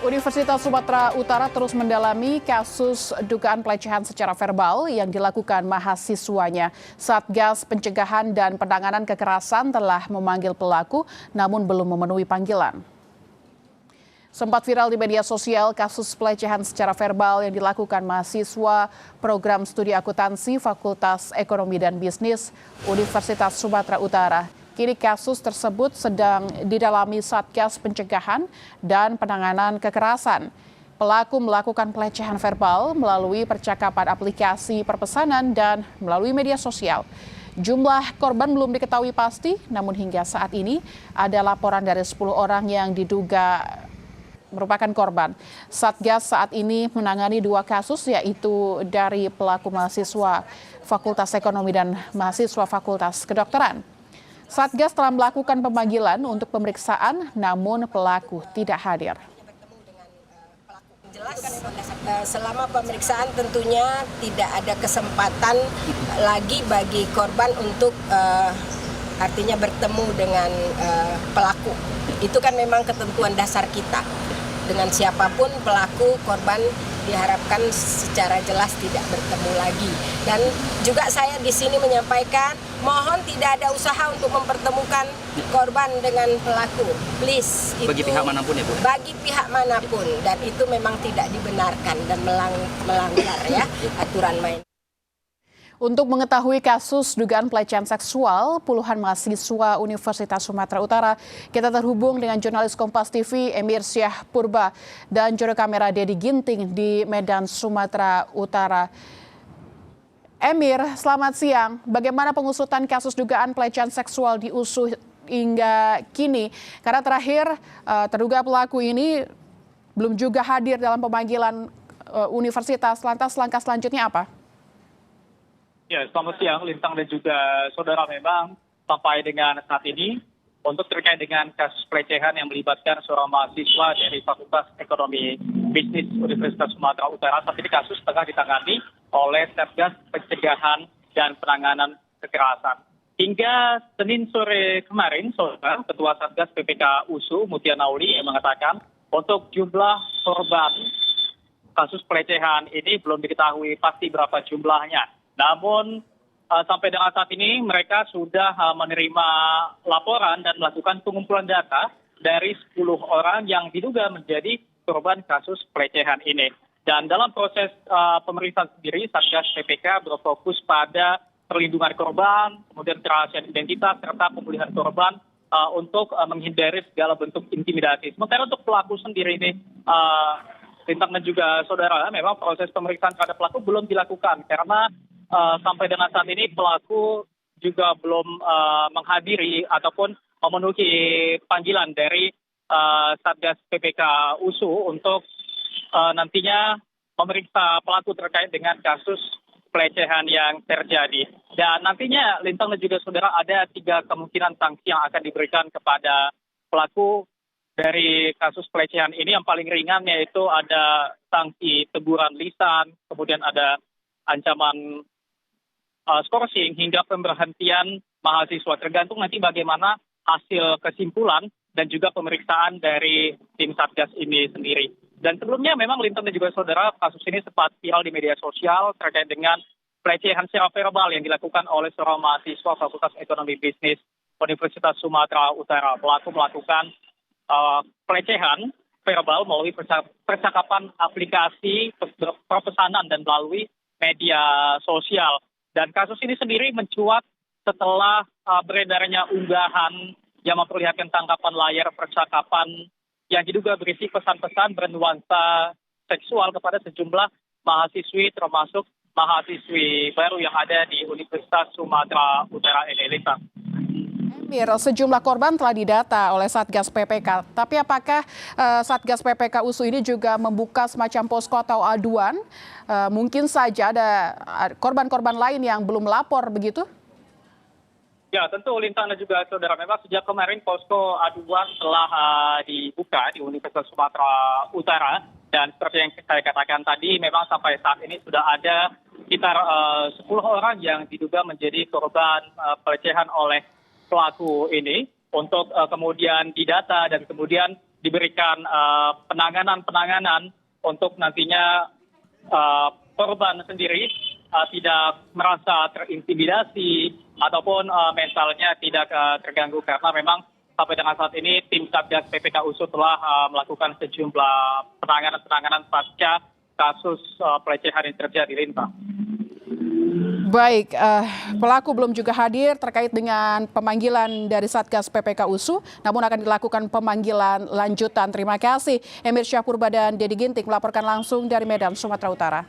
Universitas Sumatera Utara terus mendalami kasus dugaan pelecehan secara verbal yang dilakukan mahasiswanya. Satgas Pencegahan dan Penanganan Kekerasan telah memanggil pelaku namun belum memenuhi panggilan. Sempat viral di media sosial kasus pelecehan secara verbal yang dilakukan mahasiswa program studi akuntansi Fakultas Ekonomi dan Bisnis Universitas Sumatera Utara. Kini kasus tersebut sedang didalami Satgas Pencegahan dan Penanganan Kekerasan. Pelaku melakukan pelecehan verbal melalui percakapan aplikasi perpesanan dan melalui media sosial. Jumlah korban belum diketahui pasti, namun hingga saat ini ada laporan dari 10 orang yang diduga merupakan korban. Satgas saat ini menangani 2 kasus, yaitu dari pelaku mahasiswa Fakultas Ekonomi dan mahasiswa Fakultas Kedokteran. Satgas telah melakukan pemanggilan untuk pemeriksaan, namun pelaku tidak hadir. Jelas, selama pemeriksaan tentunya tidak ada kesempatan lagi bagi korban untuk artinya bertemu dengan pelaku. Itu kan memang ketentuan dasar kita. Dengan siapapun pelaku, korban diharapkan secara jelas tidak bertemu lagi. Dan juga saya di sini menyampaikan, mohon tidak ada usaha untuk mempertemukan korban dengan pelaku. Please, itu bagi pihak manapun ya Bu? Bagi pihak manapun, dan itu memang tidak dibenarkan dan melanggar ya aturan main. Untuk mengetahui kasus dugaan pelecehan seksual puluhan mahasiswa Universitas Sumatera Utara, kita terhubung dengan jurnalis Kompas TV Emir Syah Purba dan juru kamera Dedi Ginting di Medan, Sumatera Utara. Emir, selamat siang. Bagaimana pengusutan kasus dugaan pelecehan seksual di USU hingga kini? Karena terakhir terduga pelaku ini belum juga hadir dalam pemanggilan universitas. Lantas langkah selanjutnya apa? Ya, selamat siang Lintang dan juga saudara. Memang sampai dengan saat ini untuk terkait dengan kasus pelecehan yang melibatkan seorang mahasiswa dari Fakultas Ekonomi Bisnis Universitas Sumatera Utara, saat ini kasus tengah ditangani oleh Satgas Pencegahan dan Penanganan Kekerasan. Hingga Senin sore kemarin, saudara, Ketua Satgas PPK USU Mutia Nauli mengatakan untuk jumlah korban kasus pelecehan ini belum diketahui pasti berapa jumlahnya. Namun sampai dengan saat ini mereka sudah menerima laporan dan melakukan pengumpulan data dari 10 orang yang diduga menjadi korban kasus pelecehan ini. Dan dalam proses pemeriksaan sendiri, Satgas PPK berfokus pada perlindungan korban, kemudian kerahasiaan identitas, serta pemulihan korban untuk menghindari segala bentuk intimidasi. Sementara untuk pelaku sendiri ini, Lintang dan juga saudara, memang proses pemeriksaan terhadap pelaku belum dilakukan karena sampai dengan saat ini pelaku juga belum menghadiri ataupun memenuhi panggilan dari Satgas PPK USU untuk nantinya memeriksa pelaku terkait dengan kasus pelecehan yang terjadi. Dan nantinya Lintang dan juga saudara, ada 3 kemungkinan sanksi yang akan diberikan kepada pelaku dari kasus pelecehan ini. Yang paling ringan yaitu ada sanksi teguran lisan, kemudian ada ancaman skorsing hingga pemberhentian mahasiswa, tergantung nanti bagaimana hasil kesimpulan dan juga pemeriksaan dari tim Satgas ini sendiri. Dan sebelumnya memang Lintang dan juga saudara, kasus ini sempat viral di media sosial terkait dengan pelecehan secara verbal yang dilakukan oleh seorang mahasiswa Fakultas Ekonomi Bisnis Universitas Sumatera Utara. Pelaku melakukan pelecehan verbal melalui percakapan aplikasi perpesanan dan melalui media sosial. Dan kasus ini sendiri mencuat setelah beredarnya unggahan yang memperlihatkan tangkapan layar percakapan yang diduga berisi pesan-pesan bernuansa seksual kepada sejumlah mahasiswi, termasuk mahasiswi baru yang ada di Universitas Sumatera Utara ini. Emir, sejumlah korban telah didata oleh Satgas PPK. Tapi apakah Satgas PPK USU ini juga membuka semacam posko atau aduan? Mungkin saja ada korban-korban lain yang belum melapor, begitu? Ya, tentu Lintang dan juga saudara, memang sejak kemarin posko aduan telah dibuka di Universitas Sumatera Utara. Dan seperti yang saya katakan tadi, memang sampai saat ini sudah ada sekitar 10 orang yang diduga menjadi korban pelecehan oleh pelaku ini untuk kemudian didata dan kemudian diberikan penanganan untuk nantinya korban sendiri tidak merasa terintimidasi ataupun mentalnya tidak terganggu, karena memang sampai dengan saat ini tim Satgas PPK USU telah melakukan sejumlah penanganan pasca kasus pelecehan yang terjadi, Linta. Baik, pelaku belum juga hadir terkait dengan pemanggilan dari Satgas PPK USU, namun akan dilakukan pemanggilan lanjutan. Terima kasih Emir Syahpurba dan Dedi Ginting melaporkan langsung dari Medan, Sumatera Utara.